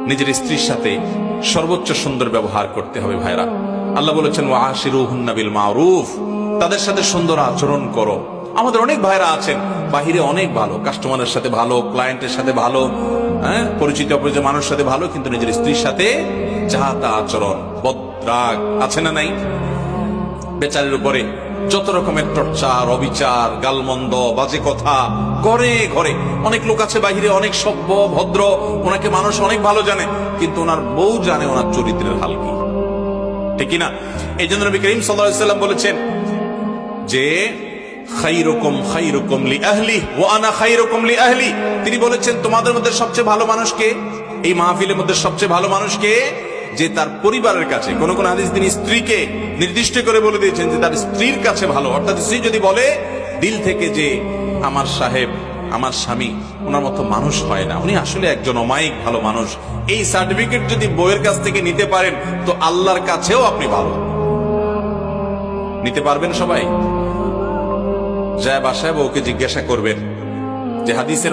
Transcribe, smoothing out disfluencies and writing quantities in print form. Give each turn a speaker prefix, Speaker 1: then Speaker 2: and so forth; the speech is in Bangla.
Speaker 1: নিজের স্ত্রীর সাথে সর্বোচ্চ সুন্দর ব্যবহার করতে হবে ভাইরা। আল্লাহ বলেছেন ওয়াশিরুহুন্না বিল মারুফ, তাদের সাথে সুন্দর আচরণ করো। আমাদের অনেক ভাইরা আছেন বাহিরে অনেক ভালো, কাস্টমারের সাথে ভালো, ক্লায়েন্টের সাথে ভালো, পরিচিত অপরিচিত মানুষের সাথে ভালো, কিন্তু নিজের স্ত্রীর সাথে যাহা তা আচরণ, বদরাগ আছে না নাই? বেচারের উপরে যত রকমের টর্চার, অবিচার, গালমন্দ, বাজে কথা ঘরে ঘরে। অনেক লোক আছে বাহিরে অনেক সভ্য ভদ্র, ওনাকে মানুষ অনেক ভালো জানে, কিন্তু ওনার বউ জানে ওনার চরিত্রের হাল কি, ঠিক না? এই জন্য নবী করিম সাল্লাল্লাহু আলাইহি ওয়াসাল্লাম বলেছেন যে খায়রুকুম খায়রুকুম লিআহলি ওয়া আনা খায়রুকুম লিআহলি। তিনি বলেছেন তোমাদের মধ্যে সবচেয়ে ভালো মানুষ কে? এই মাহফিলের মধ্যে সবচেয়ে ভালো মানুষ কে? যে তার পরিবারের কাছে, কোন কোন হাদিস তিনি স্ত্রীকে নির্দিষ্ট করে বলে দিয়েছেন যে তার স্ত্রীর কাছে ভালো। অর্থাৎ স্ত্রী যদি বলে দিল থেকে যে আমার সাহেব, আমার স্বামী ওনার মতো মানুষ হয় না, উনি আসলে একজন অমায়িক ভালো মানুষ, এই সার্টিফিকেট যদি বউয়ের কাছ থেকে নিতে পারেন তো আল্লাহর কাছেও আপনি ভালো। নিতে পারবেন সবাই? যায় বাসায় বউকে জিজ্ঞাসা করবেন যে হাদিসের